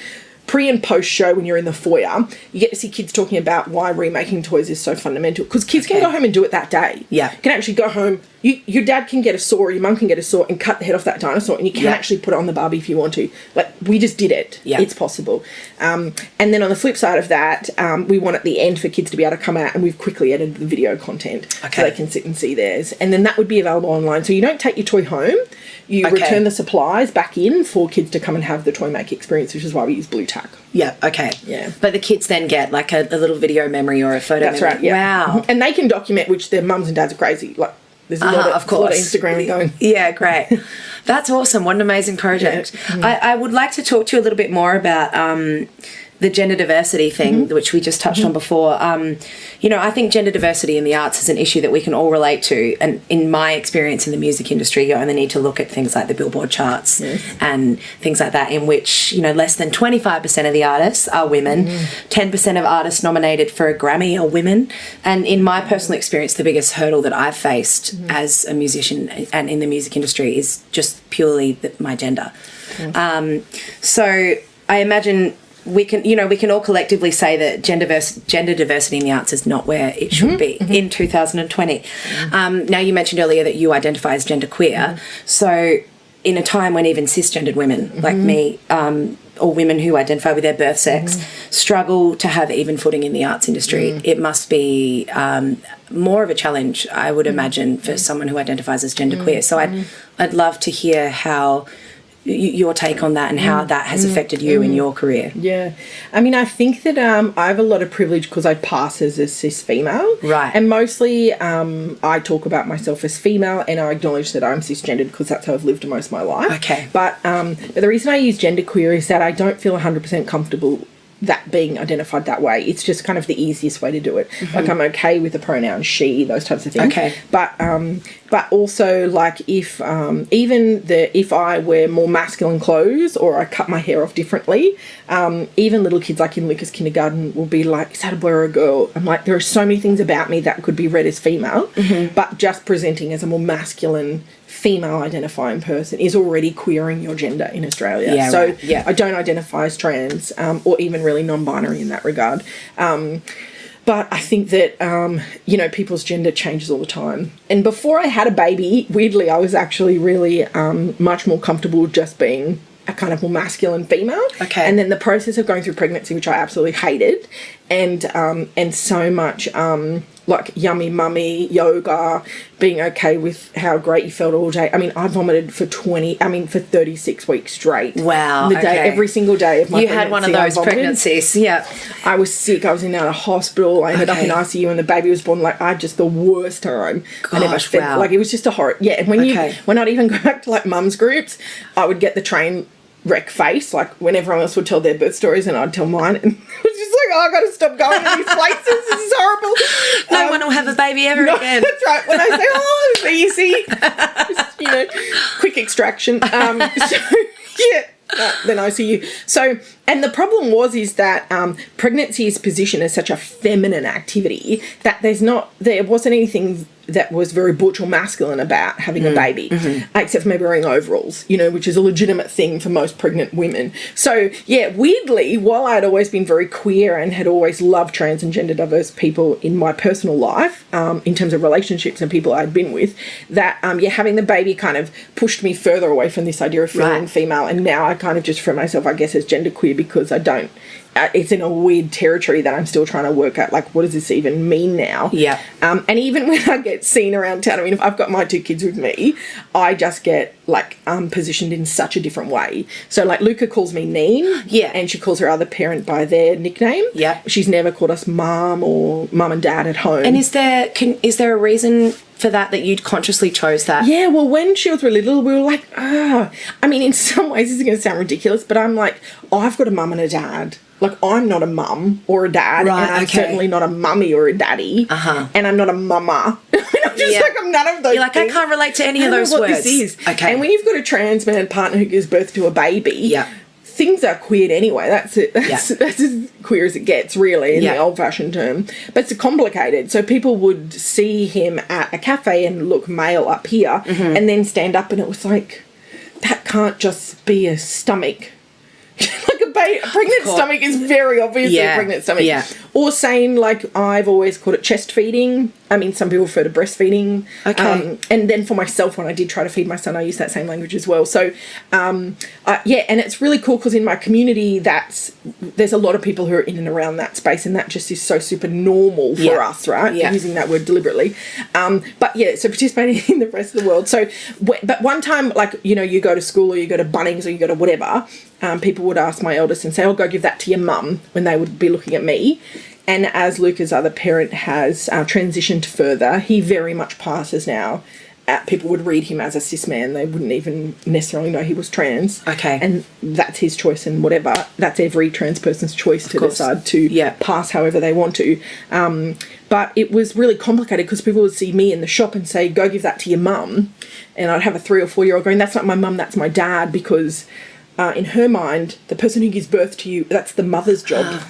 Speaker 2: pre and post show, when you're in the foyer, you get to see kids talking about why remaking toys is so fundamental. Because kids can go home and do it that day.
Speaker 1: Yeah.
Speaker 2: You can actually go home. Your dad can get a saw, or your mum can get a saw and cut the head off that dinosaur, and you can actually put it on the Barbie if you want to. Like, we just did it. Yeah. It's possible. And then on the flip side of that, we want at the end for kids to be able to come out, and we've quickly edited the video content so they can sit and see theirs. And then that would be available online. So you don't take your toy home. You return the supplies back in for kids to come and have the toy make experience, which is why we use blue tack.
Speaker 1: Yeah, okay.
Speaker 2: Yeah.
Speaker 1: But the kids then get like a little video memory or a photo memory.
Speaker 2: That's right, yeah.
Speaker 1: Wow.
Speaker 2: And they can document, which their mums and dads are crazy. Like, there's a lot of Instagram going.
Speaker 1: Yeah, great. That's awesome. What an amazing project. Yeah. I would like to talk to you a little bit more about the gender diversity thing, which we just touched on before. I think gender diversity in the arts is an issue that we can all relate to. And in my experience in the music industry, you only need to look at things like the Billboard charts and things like that, in which, less than 25% of the artists are women, 10% of artists nominated for a Grammy are women. And in my personal experience, the biggest hurdle that I've faced as a musician and in the music industry is just purely my gender. So I imagine we can all collectively say that gender diversity in the arts is not where it should be in 2020. Now, you mentioned earlier that you identify as genderqueer. So in a time when even cisgendered women like me, or women who identify with their birth sex, struggle to have even footing in the arts industry, it must be more of a challenge, I would imagine, for someone who identifies as genderqueer. So I'd love to hear how your take on that and how that has affected you in your career.
Speaker 2: Yeah. I mean, I think that I have a lot of privilege because I pass as a cis female.
Speaker 1: Right.
Speaker 2: And mostly I talk about myself as female, and I acknowledge that I'm cisgendered because that's how I've lived most of my life.
Speaker 1: Okay.
Speaker 2: But the reason I use genderqueer is that I don't feel 100% comfortable that being identified that way. It's just kind of the easiest way to do it. Like, I'm okay with the pronoun she, those types of things.
Speaker 1: Okay.
Speaker 2: But also, like, if if I wear more masculine clothes or I cut my hair off differently, even little kids like in Lucas kindergarten will be like, is that a boy or a girl? I'm like, there are so many things about me that could be read as female, but just presenting as a more masculine female identifying person is already queering your gender in Australia.
Speaker 1: Yeah,
Speaker 2: so
Speaker 1: right. Yeah.
Speaker 2: I don't identify as trans or even really non-binary in that regard. But I think that, people's gender changes all the time. And before I had a baby, weirdly, I was actually really much more comfortable just being a kind of more masculine female.
Speaker 1: Okay.
Speaker 2: And then the process of going through pregnancy, which I absolutely hated, and so much like yummy mummy, yoga, being okay with how great you felt all day. I mean, I vomited for 36 weeks straight.
Speaker 1: Wow.
Speaker 2: Every single day of my pregnancy.
Speaker 1: You had one of those pregnancies. Yeah.
Speaker 2: I was sick. I was in and out of hospital. I ended up in ICU and the baby was born. Like, I had just the worst time. I never felt,
Speaker 1: wow.
Speaker 2: like, it was just a horror. Yeah, and when I'd even go back to, like, mum's groups, I would get the train wreck face, like when everyone else would tell their birth stories and I'd tell mine, and it was just like, I gotta stop going to these places, this is horrible.
Speaker 1: No one will have a baby ever again.
Speaker 2: That's right. When I say, oh, it's easy, just, quick extraction. Then I see you. So, and the problem is that pregnancy is positioned as such a feminine activity that there wasn't anything that was very butch or masculine about having a baby, except for maybe wearing overalls, which is a legitimate thing for most pregnant women. So, yeah, weirdly, while I'd always been very queer and had always loved trans and gender diverse people in my personal life, in terms of relationships and people I'd been with, that, having the baby kind of pushed me further away from this idea of feeling female. And now I kind of just refer myself, I guess, as genderqueer because I don't. It's in a weird territory that I'm still trying to work out, like, what does this even mean now?
Speaker 1: Yeah.
Speaker 2: And even when I get seen around town, I mean, if I've got my 2 kids with me, I just get, like, positioned in such a different way. So, like, Luca calls me Neen.
Speaker 1: Yeah.
Speaker 2: And she calls her other parent by their nickname.
Speaker 1: Yeah.
Speaker 2: She's never called us mum or mum and dad at home.
Speaker 1: And is there a reason for that you consciously chose that?
Speaker 2: Yeah, well, when she was really little, we were like, I mean, in some ways, this is going to sound ridiculous, but I'm like, I've got a mum and a dad. Like, I'm not a mum or a dad,
Speaker 1: right,
Speaker 2: and I'm certainly not a mummy or a daddy, and I'm not a mama. I'm just like, I'm none of those.
Speaker 1: You're like,
Speaker 2: things.
Speaker 1: I can't relate to any of those
Speaker 2: words.
Speaker 1: words.
Speaker 2: This is.
Speaker 1: Okay.
Speaker 2: And when you've got a trans man partner who gives birth to a baby, things are queered anyway. That's it. That's as queer as it gets, really, in the old-fashioned term. But it's complicated. So people would see him at a cafe and look male up here, and then stand up, and it was like, that can't just be a stomach. A pregnant stomach is very obviously a pregnant stomach. Yeah. Or saying, like, I've always called it chest feeding. I mean, some people refer to breastfeeding. Okay. And then for myself, when I did try to feed my son, I used that same language as well. So, and it's really cool because in my community, there's a lot of people who are in and around that space, and that just is so super normal for us, right? Yeah. Using that word deliberately. So participating in the rest of the world. So, but one time, like, you go to school or you go to Bunnings or you go to whatever, people would ask my eldest and say, go give that to your mum, when they would be looking at me. And as Luca's other parent has transitioned further, he very much passes now. People would read him as a cis man. They wouldn't even necessarily know he was trans. Okay. And that's his choice, and whatever. That's every trans person's choice to decide to pass however they want to. But it was really complicated because people would see me in the shop and say, go give that to your mum. And I'd have a 3 or 4 year old going, that's not my mum, that's my dad, because in her mind, the person who gives birth to you, that's the mother's job.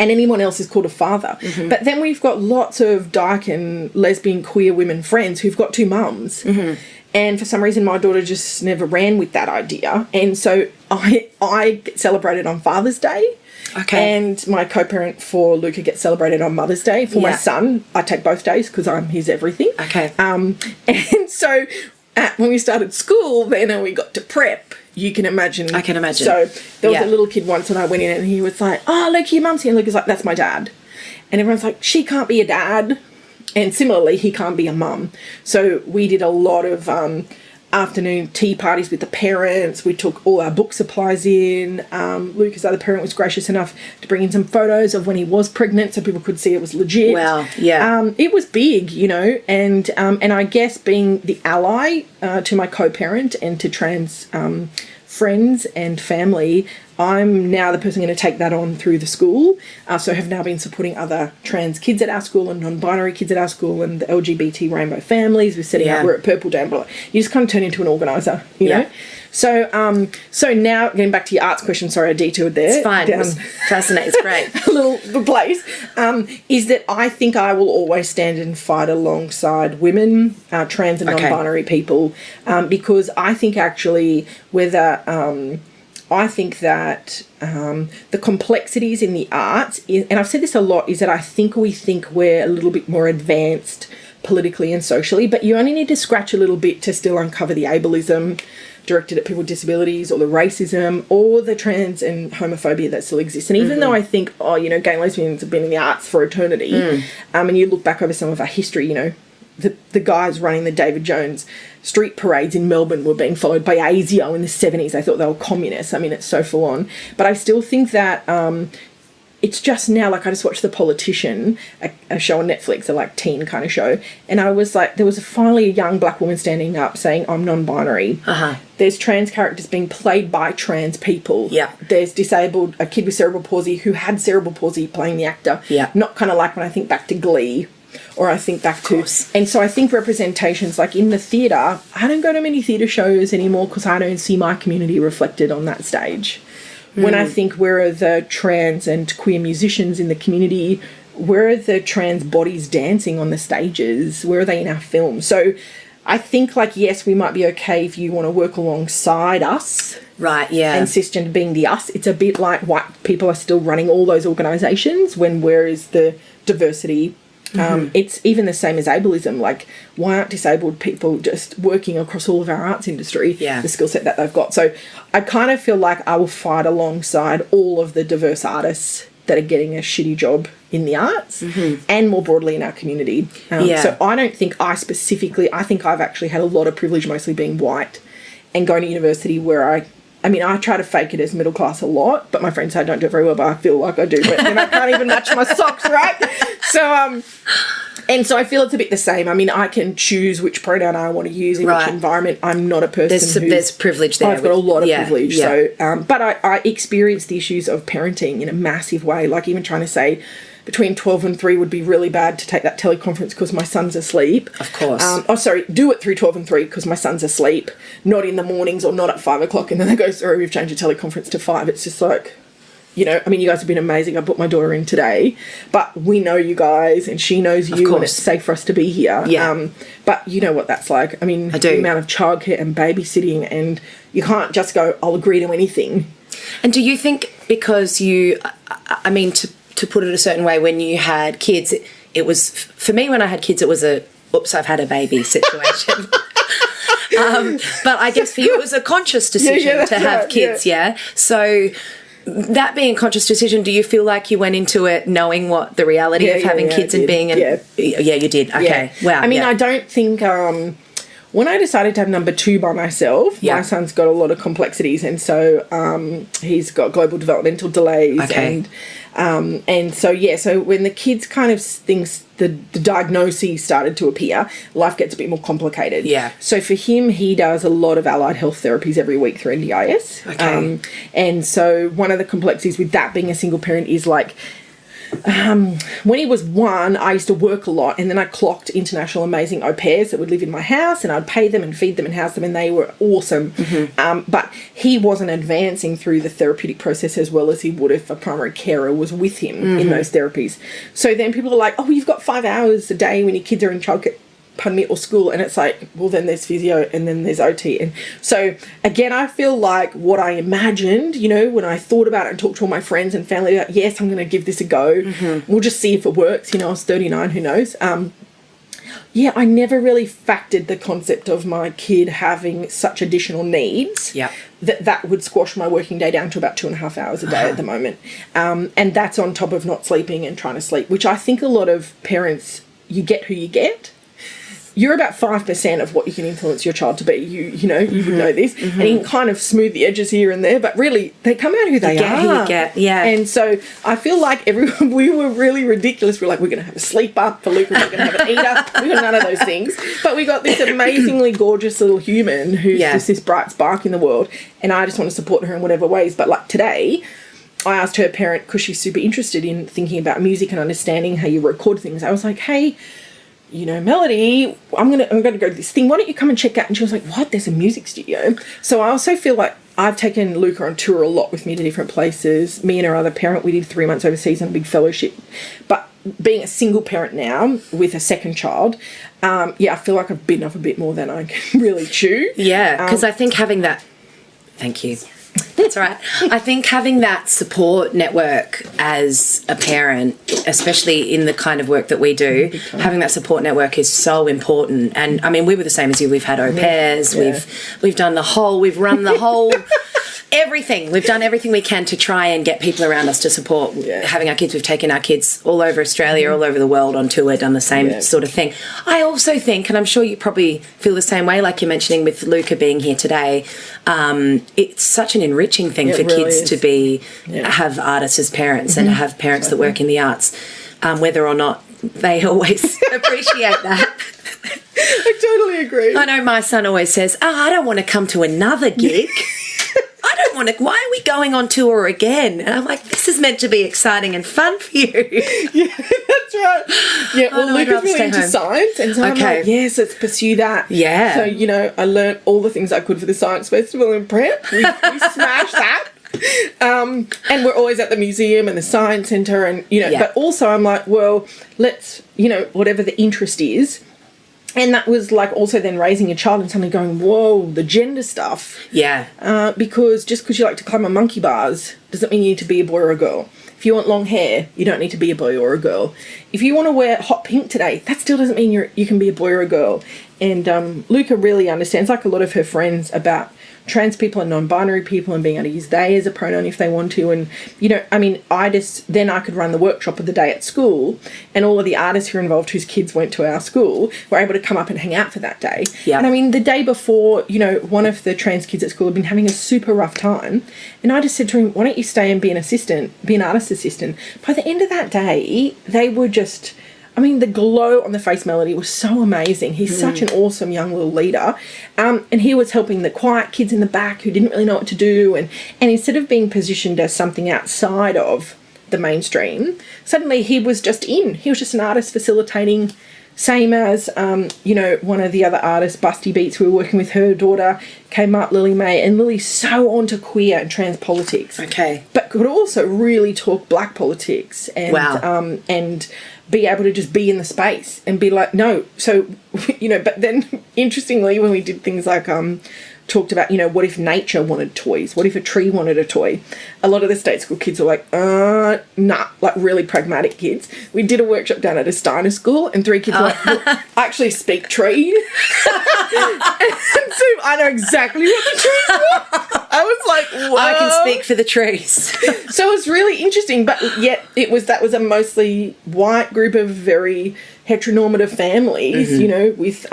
Speaker 2: And anyone else is called a father. But then we've got lots of dyke and lesbian queer women friends who've got 2 mums. And for some reason, my daughter just never ran with that idea. And so I get celebrated on Father's Day. Okay. And my co-parent for Luca gets celebrated on Mother's Day. For my son, I take both days because I'm his everything. Okay. And so when we started school, then we got to prep. You can imagine. I can imagine. So there was a little kid once, and I went in and he was like, oh, look, your mum's here. And Luca's like, that's my dad. And everyone's like, she can't be a dad. And similarly, he can't be a mum. So we did a lot of afternoon tea parties with the parents. We took all our book supplies in. Luca's other parent was gracious enough to bring in some photos of when he was pregnant so people could see it was legit. Wow, yeah. It was big, and I guess being the ally to my co-parent and to trans friends and family, I'm now the person going to take that on through the school. So I have now been supporting other trans kids at our school and non-binary kids at our school and the LGBT rainbow families. We're setting up, we're at Purple Dam. You just kind of turn into an organiser, you know? So so now, getting back to your arts question, sorry I detoured there.
Speaker 1: It's fine. It was fascinating. It's great.
Speaker 2: A little place. Is that I think I will always stand and fight alongside women, trans and non-binary people, because I think actually whether... I think that the complexities in the arts, and I've said this a lot, is that I think we think we're a little bit more advanced politically and socially, but you only need to scratch a little bit to still uncover the ableism directed at people with disabilities, or the racism, or the trans and homophobia that still exists. And even though I think, gay and lesbians have been in the arts for eternity, and you look back over some of our history, the guys running the David Jones street parades in Melbourne were being followed by ASIO in the 70s. They thought they were communists. I mean, it's so full on. But I still think that it's just now, like, I just watched The Politician, a show on Netflix, a teen kind of show, and I was like, there was finally a young black woman standing up saying, I'm non-binary. There's trans characters being played by trans people.
Speaker 1: Yeah.
Speaker 2: There's a kid with cerebral palsy who had cerebral palsy playing the actor.
Speaker 1: Yeah.
Speaker 2: Not kind of like when I think back to Glee, or I think back to... And so I think representations, like in the theatre, I don't go to many theatre shows anymore because I don't see my community reflected on that stage. When I think, where are the trans and queer musicians in the community? Where are the trans bodies dancing on the stages? Where are they in our films? So I think, yes, we might be okay if you want to work alongside us.
Speaker 1: Right, yeah.
Speaker 2: And cisgender being the us. It's a bit like white people are still running all those organisations, when where is the diversity? It's even the same as ableism. Like, why aren't disabled people just working across all of our arts industry, the skill set that they've got? So I kind of feel like I will fight alongside all of the diverse artists that are getting a shitty job in the arts, and more broadly in our community. So I don't think I think I've actually had a lot of privilege, mostly being white and going to university, where I try to fake it as middle class a lot, but my friends say I don't do it very well, but I feel like I do. But then I can't even match my socks, right? So, and so I feel it's a bit the same. I can choose which pronoun I want to use in which environment. I'm not a person
Speaker 1: there's privilege there.
Speaker 2: I've got a lot of privilege. Yeah. So, but I experience the issues of parenting in a massive way. Like, even trying to say between 12 and 3 would be really bad to take that teleconference because my son's asleep.
Speaker 1: Of course.
Speaker 2: Do it through 12 and 3 because my son's asleep, not in the mornings or not at 5 o'clock. And then they go, sorry, we've changed the teleconference to 5. It's just like, you guys have been amazing. I put my daughter in today, but we know you guys and she knows you, and it's safe for us to be here.
Speaker 1: Yeah.
Speaker 2: But you know what that's like. I do. The amount of childcare and babysitting, and you can't just go, I'll agree to anything.
Speaker 1: And do you think because to put it a certain way, when you had kids, it was, for me, when I had kids, it was oops, I've had a baby situation. But I guess for you, it was a conscious decision to have kids, So that being a conscious decision, do you feel like you went into it knowing what the reality of having kids and being... Yeah, you did. Okay, wow.
Speaker 2: I don't think... when I decided to have number 2 by myself, my son's got a lot of complexities, and so he's got global developmental delays, and so when the kids kind of the diagnoses started to appear, life gets a bit more complicated. Yeah. So for him, he does a lot of allied health therapies every week through NDIS. Okay. And so one of the complexities with that being a single parent is like, when he was 1, I used to work a lot, and then I clocked international amazing au pairs that would live in my house, and I'd pay them and feed them and house them, and they were awesome. But he wasn't advancing through the therapeutic process as well as he would if a primary carer was with him in those therapies. So then people are like, oh, you've got 5 hours a day when your kids are in childcare, or school, and it's like, well, then there's physio and then there's OT. And so again, I feel like what I imagined, when I thought about it and talked to all my friends and family about, yes, I'm going to give this a go, we'll just see if it works. I was 39, who knows. I never really factored the concept of my kid having such additional needs that would squash my working day down to about 2.5 hours a day at the moment. And that's on top of not sleeping and trying to sleep, which I think a lot of parents, you get who you get. You're about 5% of what you can influence your child to be. You would know this. And you can kind of smooth the edges here and there, but really, they come out who they are.
Speaker 1: Who you get, And
Speaker 2: so I feel like we were really ridiculous. We're like, we're going to have a sleeper for Luca, we're going to have an eater. We got none of those things. But we got this amazingly gorgeous little human who's just this bright spark in the world. And I just want to support her in whatever ways. But like today, I asked her parent, because she's super interested in thinking about music and understanding how you record things. I was like, hey, Melody, I'm gonna go to this thing. Why don't you come and check out? And she was like, what? There's a music studio. So I also feel like I've taken Luca on tour a lot with me to different places. Me and her other parent, we did 3 months overseas on a big fellowship. But being a single parent now with a second child, I feel like I've bitten off a bit more than I can really chew.
Speaker 1: Yeah, because I think having that... Thank you. That's all right. I think having that support network as a parent, especially in the kind of work that we do, having that support network is so important. And I mean, we were the same as you. We've had au pairs. Yeah. We've run the whole everything. We've done everything we can to try and get people around us to support having our kids. We've taken our kids all over Australia, all over the world on tour, done the same sort of thing. I also think, and I'm sure you probably feel the same way, like you're mentioning with Luca being here today, it's such an enriching thing for really kids to have artists as parents and to have parents that work in the arts, whether or not they always appreciate that.
Speaker 2: I totally agree.
Speaker 1: I know my son always says, I don't want to come to another gig. I don't want to, why are we going on tour again? And I'm like, this is meant to be exciting and fun for you.
Speaker 2: Yeah, that's right. Yeah, well, Luca's really into science, and so I'm like, yes, let's pursue that.
Speaker 1: Yeah.
Speaker 2: So, I learnt all the things I could for the Science Festival in prep. We smashed that. And we're always at the museum and the science centre and, but also I'm like, well, let's, whatever the interest is. And that was like also then raising a child and suddenly going, whoa, the gender stuff.
Speaker 1: Yeah.
Speaker 2: Because just because you like to climb on monkey bars doesn't mean you need to be a boy or a girl. If you want long hair, you don't need to be a boy or a girl. If you want to wear hot pink today, that still doesn't mean you can be a boy or a girl. And Luca really understands, like a lot of her friends, about trans people and non-binary people and being able to use they as a pronoun if they want to. And, I could run the workshop of the day at school, and all of the artists who were involved whose kids went to our school were able to come up and hang out for that day.
Speaker 1: Yeah.
Speaker 2: And the day before, one of the trans kids at school had been having a super rough time. And I just said to him, why don't you stay and be an artist assistant? By the end of that day, they were just... the glow on the face Melody was so amazing. He's such an awesome young little leader. And he was helping the quiet kids in the back who didn't really know what to do. And instead of being positioned as something outside of the mainstream, suddenly he was just in. He was just an artist facilitating, same as, one of the other artists, Busty Beats, who we were working with, her daughter came up, Lily May, and Lily's so onto queer and trans politics.
Speaker 1: Okay.
Speaker 2: But could also really talk black politics and and be able to just be in the space and be like, no. So, but then interestingly, when we did things like talked about, what if nature wanted toys? What if a tree wanted a toy? A lot of the state school kids were like, nah, like really pragmatic kids. We did a workshop down at a Steiner school and 3 kids were like, well, I actually speak tree. And so I know exactly what the trees were. I was like, whoa.
Speaker 1: I can speak for the trees.
Speaker 2: So it was really interesting, but yet that was a mostly white group of very heteronormative families, with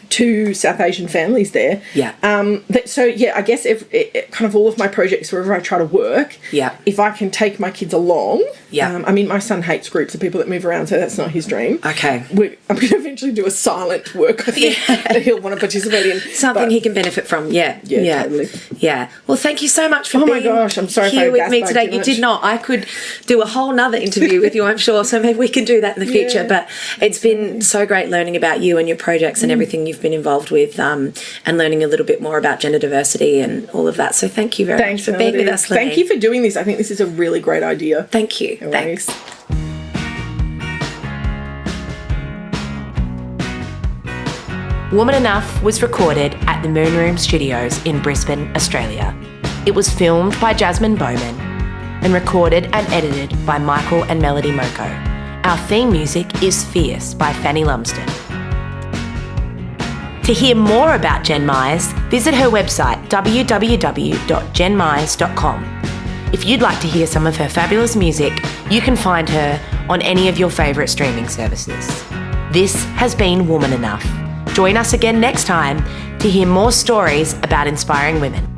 Speaker 2: 2 South Asian families there.
Speaker 1: Yeah.
Speaker 2: I guess if kind of all of my projects, wherever I try to work, if I can take my kids along.
Speaker 1: Yeah.
Speaker 2: My son hates groups of people that move around, so that's not his dream.
Speaker 1: Okay.
Speaker 2: I'm going to eventually do a silent work, I think, that he'll want to participate in.
Speaker 1: Something he can benefit from. Yeah.
Speaker 2: Yeah, totally.
Speaker 1: Yeah. Well, thank you so much for being
Speaker 2: my gosh, I'm sorry
Speaker 1: here
Speaker 2: if I
Speaker 1: with me today. You did not. I could do a whole nother interview with you, I'm sure, so maybe we can do that in the future.
Speaker 2: Yeah.
Speaker 1: But it's been so great learning about you and your projects and everything you've been involved with, and learning a little bit more about gender diversity and all of that. So thank you very much for being with us, Lenine.
Speaker 2: Thank you for doing this. I think this is a really great idea.
Speaker 1: Thank you.
Speaker 2: No
Speaker 1: Thanks.
Speaker 2: worries.
Speaker 1: Woman Enough was recorded at the Moon Room Studios in Brisbane, Australia. It was filmed by Jazmyn Bowman and recorded and edited by Michael and Melody Moko. Our theme music is Fierce by Fanny Lumsden. To hear more about Jen Myers, visit her website www.jenmyers.com. If you'd like to hear some of her fabulous music, you can find her on any of your favourite streaming services. This has been Woman Enough. Join us again next time to hear more stories about inspiring women.